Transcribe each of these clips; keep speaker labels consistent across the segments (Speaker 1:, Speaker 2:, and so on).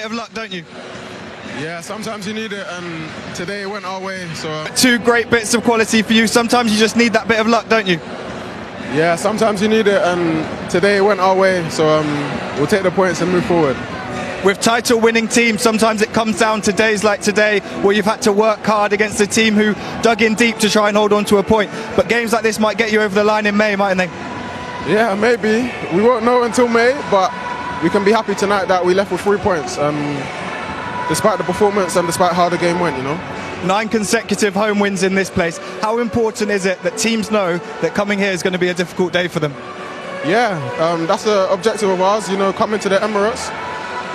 Speaker 1: Bit of luck, don't you?
Speaker 2: Yeah, sometimes you need it, and today it went our way. So
Speaker 1: Two great bits of quality for you. Sometimes you just need that bit of luck, don't you?
Speaker 2: yeah, sometimes you need it, and today it went our way. So we'll take the points and move forward.
Speaker 1: With title-winning teams, sometimes it comes down to days like today where you've had to work hard against a team who dug in deep to try and hold on to a point. But games like this might get you over the line in May, mightn't they?
Speaker 2: Yeah, maybe. We won't know until May, but we can be happy tonight that we left with 3 points. Despite the performance and despite how the game went,
Speaker 1: 9 consecutive home wins in this place. How important is it that teams know that coming here is going to be a difficult day for them?
Speaker 2: Yeah, that's the objective of ours, coming to the Emirates.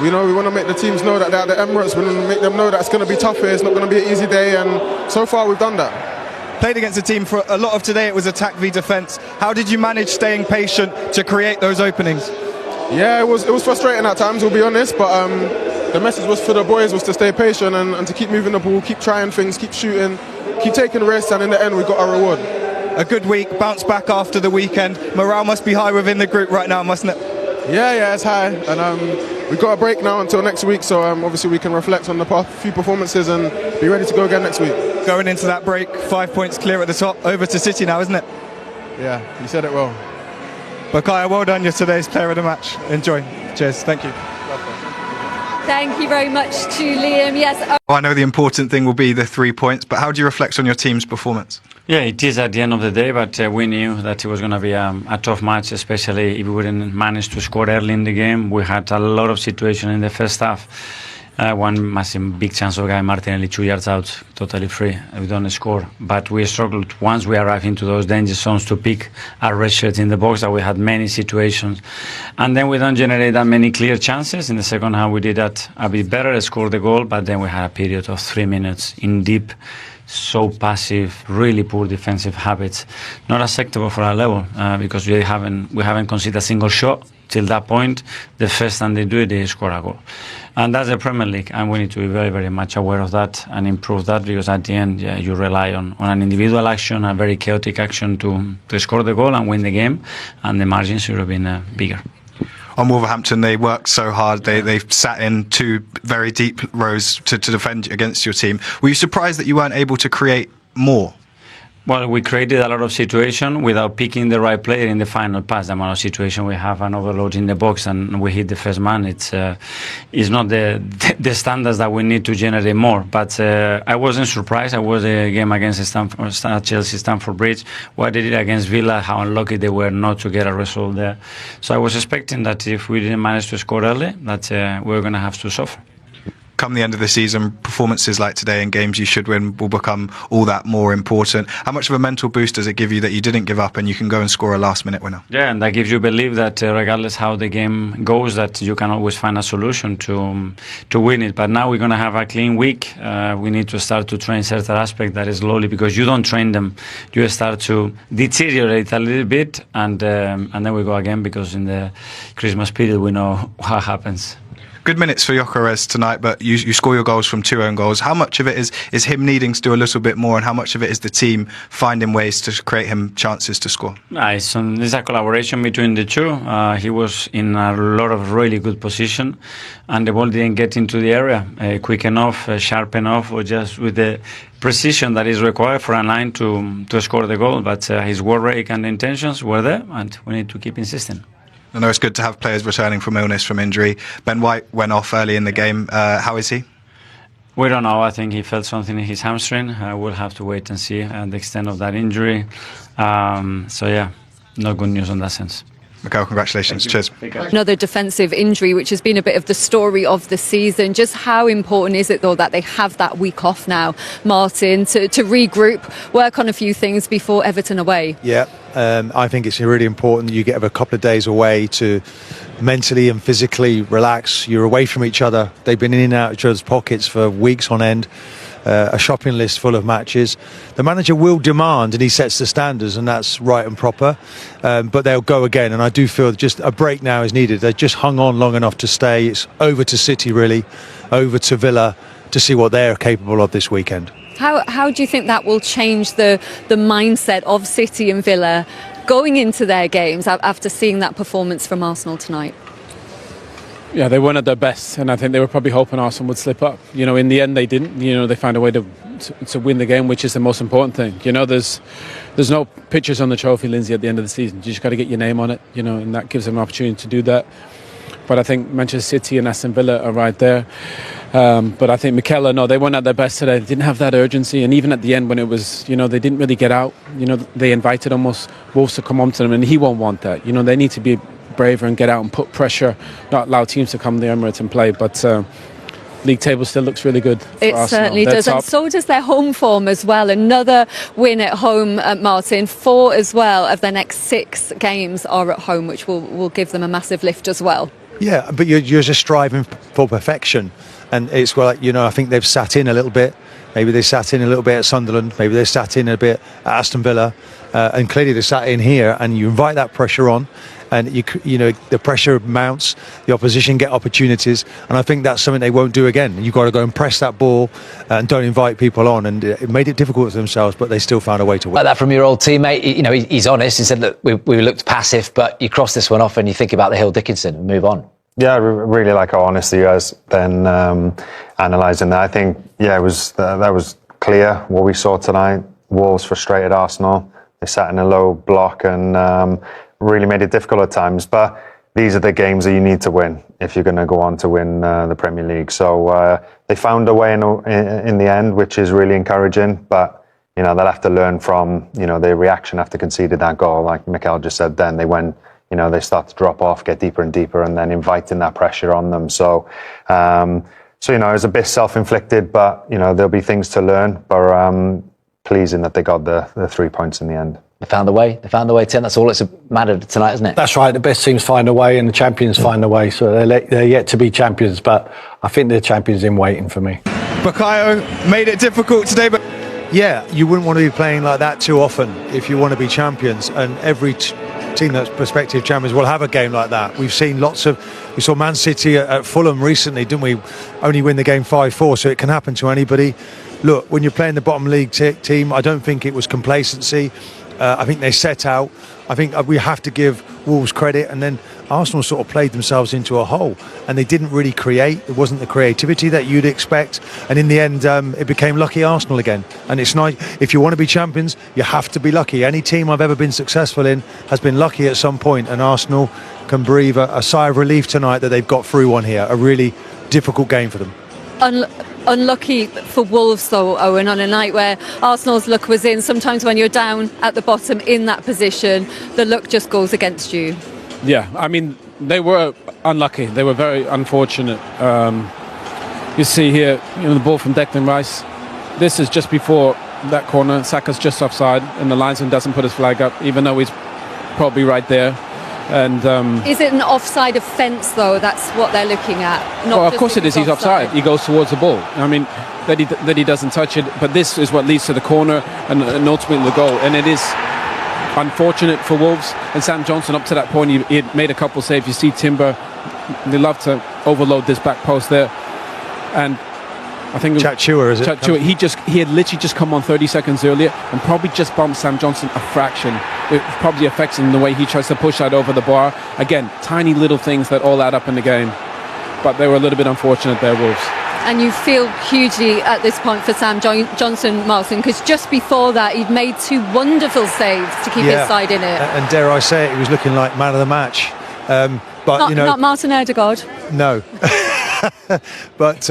Speaker 2: We want to make the teams know that they're at the Emirates. We want to make them know that it's going to be tough here. It's not going to be an easy day, and so far we've done that.
Speaker 1: Played against a team for a lot of today, it was attack v defence. How did you manage staying patient to create those openings?
Speaker 2: Yeah, it was frustrating at times, we'll be honest, but the message was for the boys was to stay patient and to keep moving the ball, keep trying things, keep shooting, keep taking risks, and in the end we got our reward.
Speaker 1: A good week, bounce back after the weekend. Morale must be high within the group right now, mustn't it?
Speaker 2: Yeah, it's high, and we've got a break now until next week, so obviously we can reflect on the past few performances and be ready to go again next week.
Speaker 1: Going into that break, 5 points clear at the top, over to City now, isn't it?
Speaker 2: Yeah, you said it well.
Speaker 1: Bakaya, well done, you're today's player of the match. Enjoy. Cheers, thank you.
Speaker 3: Thank you very much to Liam. Yes.
Speaker 1: I know the important thing will be the 3 points, but how do you reflect on your team's performance?
Speaker 4: Yeah, it is at the end of the day, but we knew that it was going to be a tough match, especially if we wouldn't manage to score early in the game. We had a lot of situations in the first half. One massive big chance of Guy Martinelli 2 yards out, totally free. We don't score, but we struggled once we arrived into those danger zones to pick our red shirt in the box. That we had many situations, and then we don't generate that many clear chances. In the second half, we did that a bit better, scored the goal, but then we had a period of 3 minutes in deep. So passive, really poor defensive habits, not acceptable for our level because we haven't conceded a single shot till that point. The first time they do it, they score a goal, and that's the Premier League, and we need to be very, very much aware of that and improve that, because at the end, you rely on an individual action, a very chaotic action to score the goal and win the game, and the margins should have been bigger.
Speaker 1: On Wolverhampton, they worked so hard. They sat in 2 very deep rows to defend against your team. Were you surprised that you weren't able to create more?
Speaker 4: Well, we created a lot of situation without picking the right player in the final pass. The amount of situation we have an overload in the box and we hit the first man. It's not the standards that we need to generate more. But I wasn't surprised. I was a game against Chelsea, Stamford Bridge. What they did against Villa, how unlucky they were not to get a result there. So I was expecting that if we didn't manage to score early, that we were going to have to suffer.
Speaker 1: Come the end of the season, performances like today in games you should win will become all that more important. How much of a mental boost does it give you that you didn't give up and you can go and score a last-minute winner?
Speaker 4: Yeah, and that gives you belief that regardless how the game goes, that you can always find a solution to win it. But now we're going to have a clean week. We need to start to train certain aspects that is slowly, because you don't train them. You start to deteriorate a little bit, and then we go again, because in the Christmas period we know what happens.
Speaker 1: Good minutes for Gyökeres tonight, but you score your goals from 2 own goals. How much of it is him needing to do a little bit more, and how much of it is the team finding ways to create him chances to score?
Speaker 4: It's a collaboration between the two. He was in a lot of really good position, and the ball didn't get into the area quick enough, sharp enough, or just with the precision that is required for a 9 to score the goal. But his work rate and the intentions were there, and we need to keep insisting.
Speaker 1: I know it's good to have players returning from illness, from injury. Ben White went off early in the game. How is he?
Speaker 4: We don't know. I think he felt something in his hamstring. We'll have to wait and see the extent of that injury. So yeah, no good news on that sense.
Speaker 1: Mikel, congratulations. Cheers.
Speaker 3: Another defensive injury, which has been a bit of the story of the season. Just how important is it, though, that they have that week off now, Martin, to regroup, work on a few things before Everton away?
Speaker 5: Yeah, I think it's really important that you get a couple of days away to mentally and physically relax. You're away from each other. They've been in and out of each other's pockets for weeks on end. A shopping list full of matches. The manager will demand, and he sets the standards, and that's right and proper. But they'll go again, and I do feel just a break now is needed. They just hung on long enough to stay. It's over to City, really, over to Villa, to see what they're capable of this weekend.
Speaker 3: How do you think that will change the mindset of City and Villa going into their games after seeing that performance from Arsenal tonight?
Speaker 6: Yeah, they weren't at their best, and I think they were probably hoping Arsenal would slip up. In the end they didn't. They found a way to win the game, which is the most important thing. There's no pictures on the trophy, Lindsay, at the end of the season. You just got to get your name on it, and that gives them an opportunity to do that. But I think Manchester City and Aston Villa are right there. But I think Mikel, no, they weren't at their best today. They didn't have that urgency, and even at the end when it was, they didn't really get out. They invited almost Wolves to come on to them, and he won't want that. They need to be braver and get out and put pressure, not allow teams to come to the Emirates and play. But league table still looks really good for
Speaker 3: It
Speaker 6: Arsenal.
Speaker 3: certainly does, and so does their home form as well. Another win at home, Martin. 4 as well of their next 6 games are at home, which will give them a massive lift as well.
Speaker 5: Yeah, but you're just striving for perfection, and it's like I think they've sat in a little bit. Maybe they sat in a little bit at Sunderland. Maybe they sat in a bit at Aston Villa, and clearly they sat in here. And you invite that pressure on, and the pressure mounts. The opposition get opportunities, and I think that's something they won't do again. You've got to go and press that ball and don't invite people on. And it made it difficult for themselves, but they still found a way to win.
Speaker 7: Like that from your old teammate. He's honest. He said, "Look, we looked passive, but you cross this one off, and you think about the Hill Dickinson and move on."
Speaker 8: Yeah, I really like how honest you guys then analysing that. I think, that was clear what we saw tonight. Wolves frustrated Arsenal. They sat in a low block and really made it difficult at times. But these are the games that you need to win if you're going to go on to win the Premier League. So they found a way in the end, which is really encouraging. But, they'll have to learn from, their reaction after conceded that goal. Like Mikel just said then, they went... they start to drop off, get deeper and deeper, and then inviting that pressure on them. So, it was a bit self-inflicted, but, there'll be things to learn. But pleasing that they got the 3 points in the end.
Speaker 7: They found a way. Tim. That's all it's mattered tonight, isn't it?
Speaker 9: That's right. The best teams find a way, and the champions find a way. So they're yet to be champions, but I think they're champions in waiting for me.
Speaker 1: Bukayo made it difficult today, but...
Speaker 5: Yeah, you wouldn't want to be playing like that too often if you want to be champions, and every team that's prospective champions will have a game like that. We saw Man City at Fulham recently, didn't we? Only win the game 5-4, so it can happen to anybody. Look, when you're playing the bottom league team, I don't think it was complacency. I think they set out. I think we have to give Wolves credit, and then Arsenal sort of played themselves into a hole, and they didn't really create. It wasn't the creativity that you'd expect, and in the end it became lucky Arsenal again. And it's nice, if you want to be champions, you have to be lucky. Any team I've ever been successful in has been lucky at some point, and Arsenal can breathe a sigh of relief tonight that they've got through one here. A really difficult game for them.
Speaker 3: Unlucky for Wolves though, Owen, on a night where Arsenal's luck was in. Sometimes when you're down at the bottom in that position, the luck just goes against you.
Speaker 6: Yeah, I mean, they were unlucky. They were very unfortunate. You see here, the ball from Declan Rice. This is just before that corner. Saka's just offside, and the linesman doesn't put his flag up, even though he's probably right there. And
Speaker 3: is it an offside offence though? That's what they're looking at.
Speaker 6: Well, of course it is. He's offside. He goes towards the ball. I mean, that he doesn't touch it. But this is what leads to the corner and ultimately the goal. And it is unfortunate for Wolves. And Sam Johnson, up to that point, he had made a couple saves. You see Timber. They love to overload this back post there. And I think
Speaker 5: Chatchua, is it?
Speaker 6: Chatchua, he had literally just come on 30 seconds earlier and probably just bumped Sam Johnson a fraction. It probably affects him the way he tries to push that over the bar. Again, tiny little things that all add up in the game. But they were a little bit unfortunate there, Wolves.
Speaker 3: And you feel hugely at this point for Sam Johnson, Martin, because just before that he'd made 2 wonderful saves to keep his side in it.
Speaker 5: And dare I say it, he was looking like man of the match. But
Speaker 3: not Martin Odegaard.
Speaker 5: No. But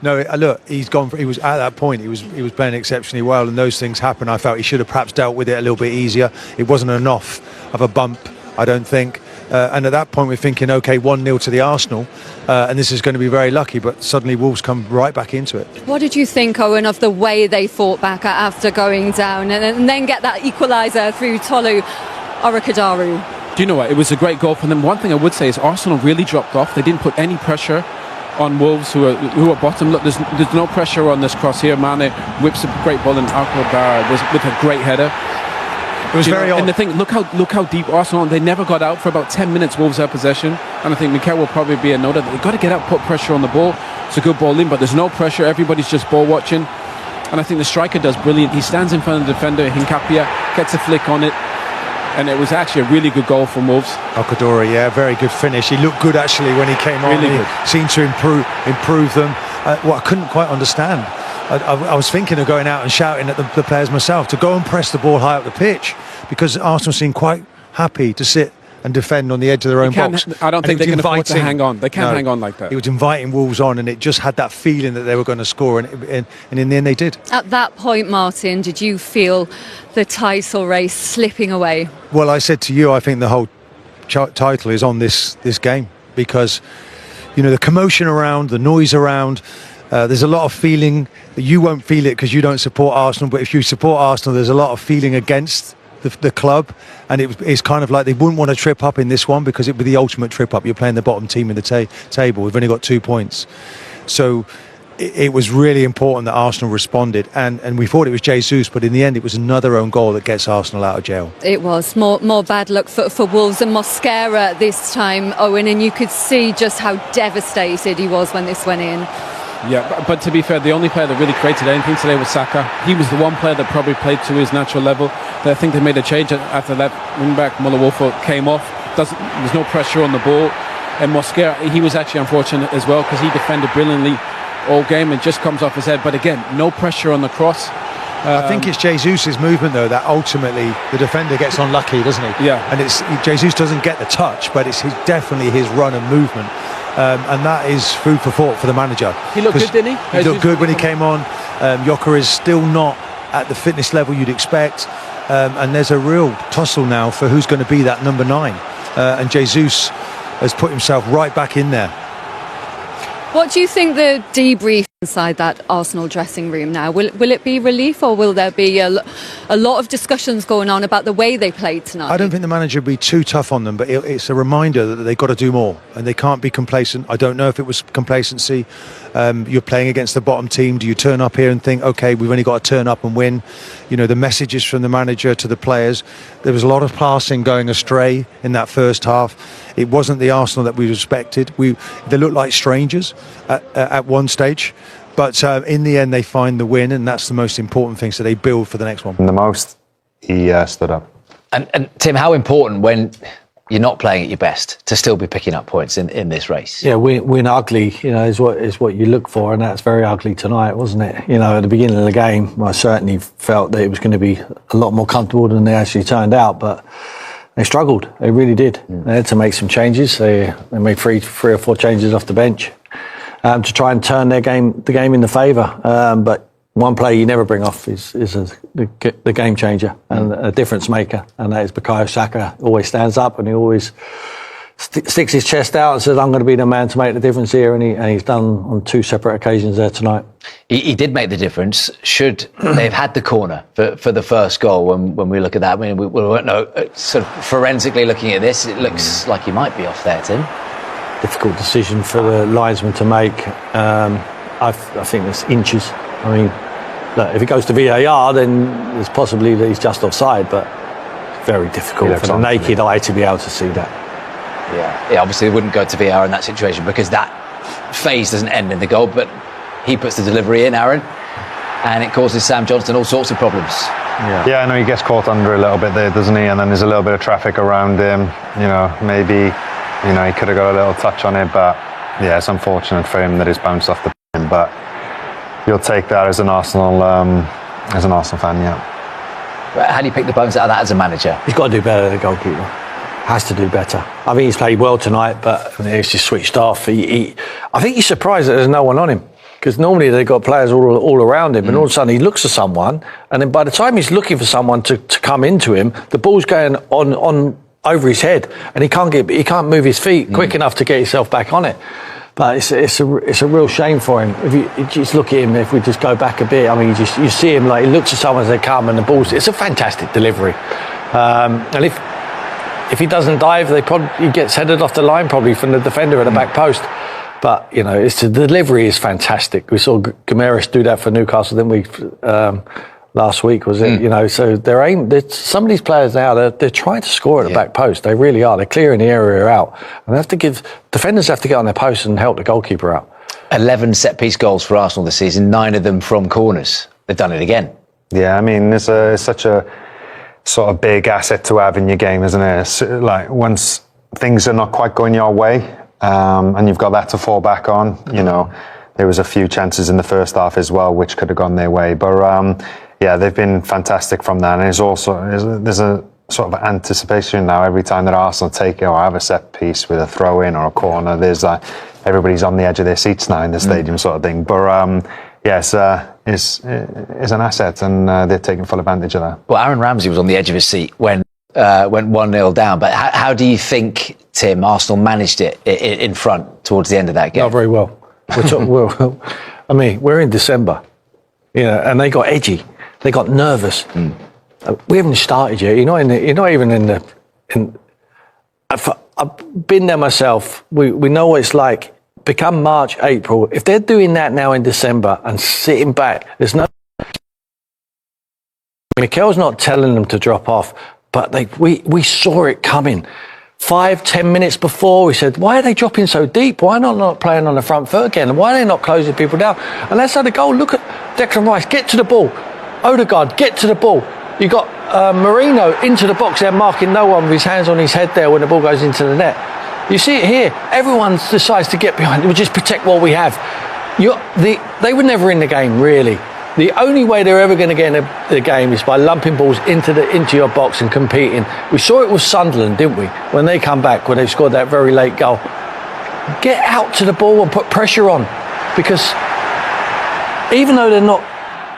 Speaker 5: no, look, he was at that point. He was playing exceptionally well, and those things happen. I felt he should have perhaps dealt with it a little bit easier. It wasn't enough of a bump, I don't think. And at that point, we're thinking, okay, 1-0 to the Arsenal, and this is going to be very lucky. But suddenly, Wolves come right back into it.
Speaker 3: What did you think, Owen, of the way they fought back after going down, and then get that equaliser through Tolu Orekadaru?
Speaker 6: Do you know what? It was a great goal from them. One thing I would say is Arsenal really dropped off. They didn't put any pressure on Wolves, who are bottom. Look, there's no pressure on this cross here. Mane whips a great ball, and Alcantara was with a great header.
Speaker 5: It was very odd.
Speaker 6: And the thing, look how deep Arsenal. They never got out for about 10 minutes. Wolves had possession, and I think Mikel will probably be a note that they've got to get out, put pressure on the ball. It's a good ball in, but there's no pressure. Everybody's just ball watching, and I think the striker does brilliant. He stands in front of the defender, Hincapia, gets a flick on it. And it was actually a really good goal from Wolves.
Speaker 5: Alcadora, yeah, very good finish. He looked good actually when he came on.
Speaker 6: Really
Speaker 5: He
Speaker 6: good.
Speaker 5: seemed to improve them. What I couldn't quite understand, I was thinking of going out and shouting at the players myself to go and press the ball high up the pitch, because Arsenal seemed quite happy to sit and defend on the edge of their own box.
Speaker 6: I don't
Speaker 5: And
Speaker 6: think
Speaker 5: it
Speaker 6: they
Speaker 5: was
Speaker 6: can afford to
Speaker 5: inviting-
Speaker 6: hang on. They can't
Speaker 5: No,
Speaker 6: hang on like that.
Speaker 5: It was inviting Wolves on, and it just had that feeling that they were going to score, and in the end they did.
Speaker 3: At that point, Martin, did you feel the title race slipping away?
Speaker 5: Well, I said to you, I think the whole title is on this game, because the commotion around, the noise around. There's a lot of feeling. You won't feel it because you don't support Arsenal, but if you support Arsenal, there's a lot of feeling against the club, and it's kind of like they wouldn't want to trip up in this one, because it would be the ultimate trip up. You're playing the bottom team in the table. We've only got 2 points, so it was really important that Arsenal responded, and we thought it was Jesus, but in the end it was another own goal that gets Arsenal out of jail.
Speaker 3: It was more bad luck for Wolves and Mosquera this time, Owen, and you could see just how devastated he was when this went in.
Speaker 6: Yeah, but to be fair, the only player that really created anything today was Saka. He was the one player that probably played to his natural level. I think they made a change after that wing-back Muller-Wolfer came off. There's no pressure on the ball. And Mosquera, he was actually unfortunate as well, because he defended brilliantly all game and just comes off his head. But again, no pressure on the cross.
Speaker 5: I think it's Jesus' movement though that ultimately the defender gets unlucky, doesn't he?
Speaker 6: Yeah.
Speaker 5: And Jesus doesn't get the touch, but it's definitely his run and movement. And that is food for thought for the manager.
Speaker 6: He looked good, didn't he?
Speaker 5: He looked good when he came on. Yoka is still not at the fitness level you'd expect. And there's a real tussle now for who's going to be that number 9. And Jesus has put himself right back in there.
Speaker 3: What do you think the debrief inside that Arsenal dressing room now? Will it be relief, or will there be a lot of discussions going on about the way they played tonight?
Speaker 5: I don't think the manager would be too tough on them, but it's a reminder that they've got to do more and they can't be complacent. I don't know if it was complacency. You're playing against the bottom team. Do you turn up here and think, OK, we've only got to turn up and win? The messages from the manager to the players. There was a lot of passing going astray in that first half. It wasn't the Arsenal that we respected. They looked like strangers at one stage. But in the end, they find the win, and that's the most important thing. So they build for the next one.
Speaker 8: And the most, he stood up.
Speaker 7: And Tim, how important when you're not playing at your best to still be picking up points in this race?
Speaker 9: Yeah, win ugly, is what you look for, and that's very ugly tonight, wasn't it? At the beginning of the game, I certainly felt that it was going to be a lot more comfortable than they actually turned out, but they struggled. They really did. They had to make some changes. They made three or four changes off the bench to try and turn the game in the favour. But one player you never bring off is the game changer and a difference maker, and that is Bukayo Saka. Always stands up and he always sticks his chest out and says, "I'm going to be the man to make the difference here," and he's done on 2 separate occasions there tonight.
Speaker 7: He did make the difference. Should they have had the corner for the first goal? When we look at that, I mean, we won't know. Sort of forensically looking at this, it looks like he might be off there, Tim.
Speaker 9: Difficult decision for the linesman to make. I think there's inches. I mean, look, if it goes to VAR, then there's possibly that he's just offside, but it's very difficult for the naked eye to be able to see that.
Speaker 7: Yeah, obviously it wouldn't go to VAR in that situation because that phase doesn't end in the goal, but he puts the delivery in, Aaron, and it causes Sam Johnstone all sorts of problems.
Speaker 8: Yeah, I know he gets caught under a little bit there, doesn't he? And then there's a little bit of traffic around him. Maybe he could have got a little touch on it, but yeah, it's unfortunate for him that he's bounced off the pin. But you'll take that as an Arsenal fan, yeah.
Speaker 7: How do you pick the bones out of that as a manager?
Speaker 9: He's got to do better than the goalkeeper. Has to do better. I think he's played well tonight, but he's just switched off. I think he's surprised that there's no one on him, because normally they've got players all around him, and all of a sudden he looks for someone, and then by the time he's looking for someone to come into him, the ball's going on over his head, and he can't move his feet quick enough to get himself back on it. But it's a real shame for him. If you just look at him, if we just go back a bit, I mean, you see him like he looks at someone as they come, and the ball's. It's a fantastic delivery, and if he doesn't dive, he gets headed off the line probably from the defender at the back post. But the delivery is fantastic. We saw Gomeris do that for Newcastle, didn't we? Last week, was it? So some of these players now, they're trying to score at the back post. They really are. They're clearing the area out, and defenders have to get on their post and help the goalkeeper out.
Speaker 7: 11 set-piece goals for Arsenal this season, 9 of them from corners. They've done it again.
Speaker 8: Yeah, I mean, it's such a sort of big asset to have in your game, isn't it? It's like once things are not quite going your way, and you've got that to fall back on, you know, there was a few chances in the first half as well which could have gone their way. But yeah, they've been fantastic from that. And there's a sort of anticipation now every time that Arsenal take it or have a set piece with a throw in or a corner. There's everybody's on the edge of their seats now in the stadium, sort of thing. But yes, is an asset, and they're taking full advantage of that.
Speaker 7: Well, Aaron Ramsey was on the edge of his seat when went 1-0 down. But how do you think, Tim, Arsenal managed it in front towards the end of that game?
Speaker 9: Not very well. I mean, we're in December, you know, and they got edgy. They got nervous. We haven't started yet. You're not even in the. I've been there myself. We know what it's like. Become March, April. If they're doing that now in December and sitting back, there's no. Mikel's not telling them to drop off, but we saw it coming. 5-10 minutes before, we said, why are they dropping so deep? Why not playing on the front foot again? Why are they not closing people down? And that's how the goal. Look at Declan Rice, get to the ball. Odegaard, get to the ball. You got Marino into the box there, marking no one with his hands on his head there when the ball goes into the net. You see it here. Everyone decides to get behind. We'll just protect what we have. They were never in the game, really. The only way they're ever going to get in the game is by lumping balls into your box and competing. We saw it with Sunderland, didn't we? When they come back, when they scored that very late goal. Get out to the ball and put pressure on. Because even though they're not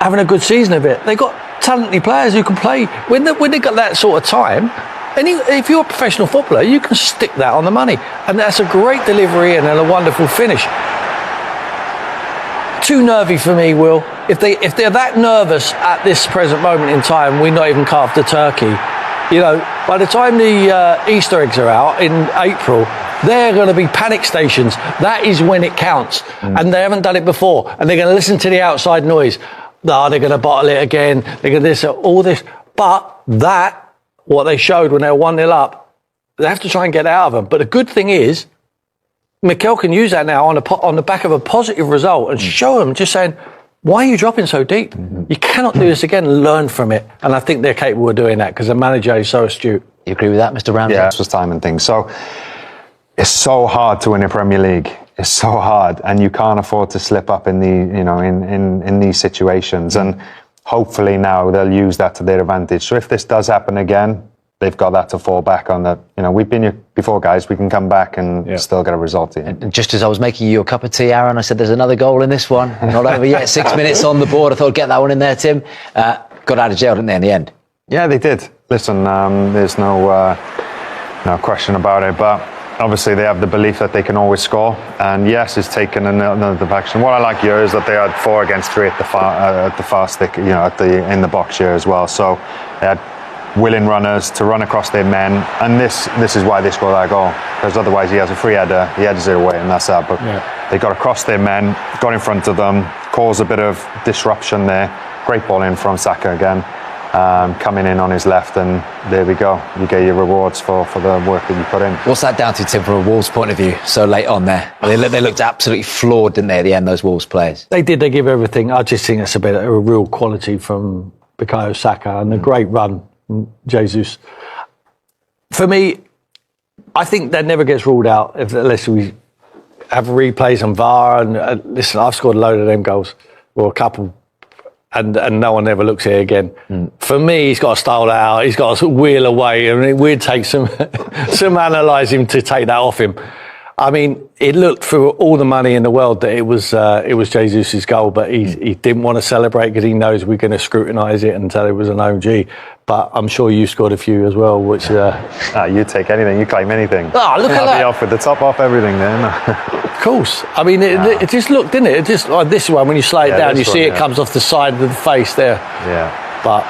Speaker 9: having a good season of it, they got talented players who can play. When they got that sort of time, and if you're a professional footballer, you can stick that on the money. And that's a great delivery and a wonderful finish. Too nervy for me, Will. If they're that nervous at this present moment in time, we're not even carved the turkey. You know, by the time the Easter eggs are out in April, they're going to be panic stations. That is when it counts. And they haven't done it before. And they're going to listen to the outside noise. No, they're going to bottle it again. They're going to this, all this. But what they showed when they were 1-0 up, they have to try and get out of them. But the good thing is, Mikel can use that now on the back of a positive result and show them, just saying, why are you dropping so deep? You cannot do this again. Learn from it. And I think they're capable of doing that because the manager is so astute.
Speaker 7: You agree with that, Mr. Ramsey?
Speaker 8: Yeah, it's just time and things. So it's so hard to win a Premier League. It's so hard, and you can't afford to slip up in in these situations. And hopefully now they'll use that to their advantage. So if this does happen again, they've got that to fall back on. That we've been here before, guys. We can come back and still get a result here.
Speaker 7: And just as I was making you a cup of tea, Aaron, I said there's another goal in this one. Not over yet. 6 minutes on the board. I thought get that one in there, Tim. Got out of jail, didn't they, in the end?
Speaker 8: Yeah, they did. Listen, there's no question about it. But obviously, they have the belief that they can always score. And yes, it's taken another action. What I like here is that they had 4 against 3 at the far stick, in the box here as well. So they had willing runners to run across their men, and this is why they scored that goal, because otherwise he has a free header, he heads it away, and that's that. But they got across their men, got in front of them, caused a bit of disruption there. Great ball in from Saka again, coming in on his left, and there we go. You get your rewards for the work that you put in.
Speaker 7: What's that down to, Tim, from a Wolves point of view, so late on there? They looked absolutely flawed, didn't they, at the end, those Wolves players?
Speaker 9: They did, they give everything. I just think it's a bit of a real quality from Bukayo Saka and a great run. Jesus. For me, I think that never gets ruled out unless we have replays on VAR. And listen, I've scored a load of them goals, or a couple, and no one ever looks here again. For me, he's got to style that out. He's got to wheel away, and it would take some analysing to take that off him. I mean, it looked for all the money in the world that it was Jesus' goal, but he didn't want to celebrate because he knows we're going to scrutinise it and tell it was an OG. But I'm sure you scored a few as well, which...
Speaker 8: you take anything, you claim anything.
Speaker 9: Oh, look at that.
Speaker 8: I'll be off with the top off everything then.
Speaker 9: Of course. I mean, it just looked, didn't it? It just, like this one, when you slow it down, you see it comes off the side of the face there.
Speaker 8: Yeah.
Speaker 7: But...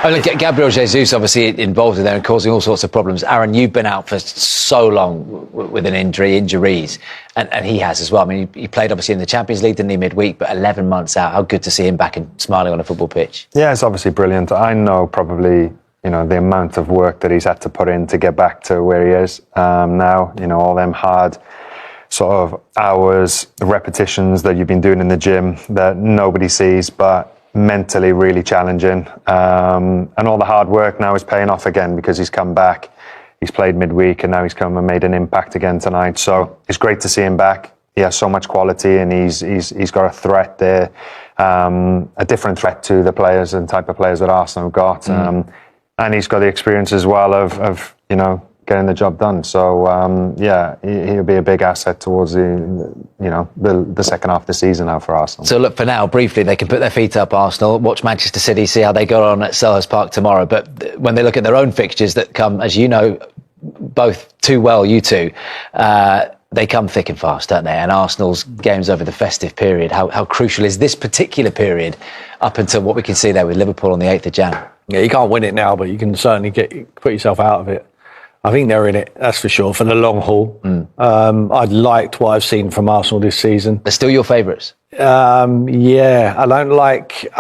Speaker 7: look, Gabriel Jesus obviously involved in there and causing all sorts of problems. Aaron, you've been out for so long with an injuries, and he has as well. I mean, he played obviously in the Champions League, didn't he, midweek, but 11 months out. How good to see him back and smiling on a football pitch.
Speaker 8: Yeah, it's obviously brilliant. I know probably, the amount of work that he's had to put in to get back to where he is now, all them hard sort of hours, repetitions that you've been doing in the gym that nobody sees, but mentally really challenging. And all the hard work now is paying off again because he's come back. He's played midweek and now he's come and made an impact again tonight. So it's great to see him back. He has so much quality and he's got a threat there, a different threat to the players and type of players that Arsenal have got. And he's got the experience as well of getting the job done. So he'll be a big asset towards the second half of the season now for Arsenal.
Speaker 7: So look, for now, briefly, they can put their feet up, Arsenal, watch Manchester City, see how they go on at Selhurst Park tomorrow. But when they look at their own fixtures that come, as you know, both too well, you two, they come thick and fast, don't they? And Arsenal's games over the festive period, how crucial is this particular period up until what we can see there with Liverpool on the 8th of Jan?
Speaker 9: Yeah, you can't win it now, but you can certainly put yourself out of it. I think they're in it, that's for sure, for the long haul. I'd liked what I've seen from Arsenal this season.
Speaker 7: They're still your favourites?
Speaker 9: Yeah, I don't like...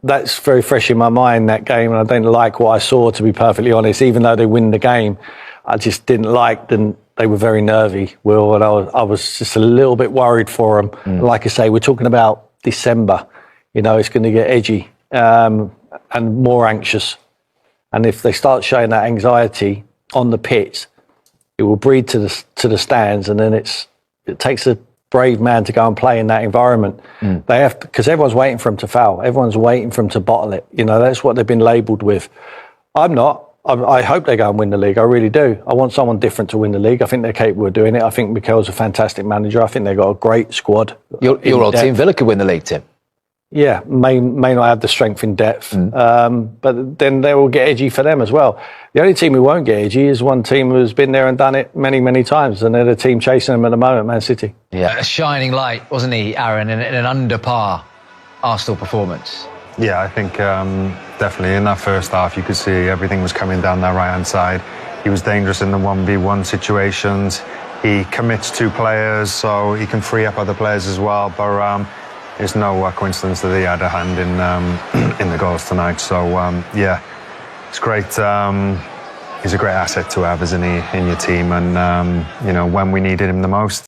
Speaker 9: that's very fresh in my mind, that game, and I don't like what I saw, to be perfectly honest. Even though they win the game, I just didn't like them. They were very nervy, Will, and I was just a little bit worried for them. Like I say, we're talking about December. It's going to get edgy and more anxious. And if they start showing that anxiety on the pitch, it will breed to the stands, and then it takes a brave man to go and play in that environment. They have, because everyone's waiting for them to foul. Everyone's waiting for them to bottle it. That's what they've been labelled with. I'm not. I hope they go and win the league. I really do. I want someone different to win the league. I think they're capable of doing it. I think Mikel's a fantastic manager. I think they've got a great squad.
Speaker 7: Your old team, Villa, could win the league, Tim.
Speaker 9: Yeah, may not have the strength in depth, but then they will get edgy for them as well. The only team who won't get edgy is one team who's been there and done it many, many times, and they're the team chasing them at the moment, Man City.
Speaker 7: Yeah, a shining light, wasn't he, Aaron, in an under par Arsenal performance?
Speaker 8: Yeah, I think definitely in that first half you could see everything was coming down that right-hand side. He was dangerous in the 1v1 situations. He commits 2 players, so he can free up other players as well. But it's no coincidence that he had a hand in the goals tonight. So it's great. He's a great asset to have, isn't he, in your team? And when we needed him the most,